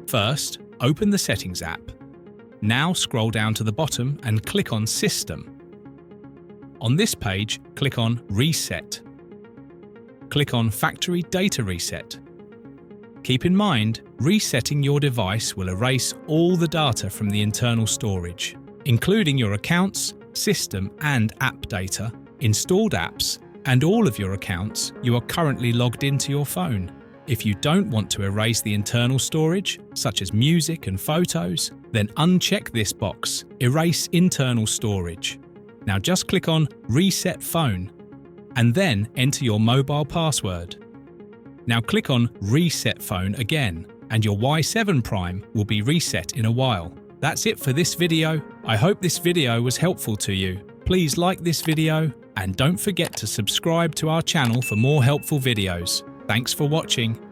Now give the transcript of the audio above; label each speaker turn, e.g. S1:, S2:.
S1: First, open the Settings app. Now scroll down to the bottom and click on System. On this page, click on Reset. Click on Factory Data Reset. Keep in mind, resetting your device will erase all the data from the internal storage, including your accounts, system and app data, installed apps, and all of your accounts you are currently logged into your phone. If you don't want to erase the internal storage, such as music and photos, then uncheck this box, Erase Internal Storage. Now just click on Reset Phone, and then enter your mobile password. Now click on Reset Phone again, and your Y7 Prime will be reset in a while. That's it for this video. I hope this video was helpful to you. Please like this video, and don't forget to subscribe to our channel for more helpful videos. Thanks for watching.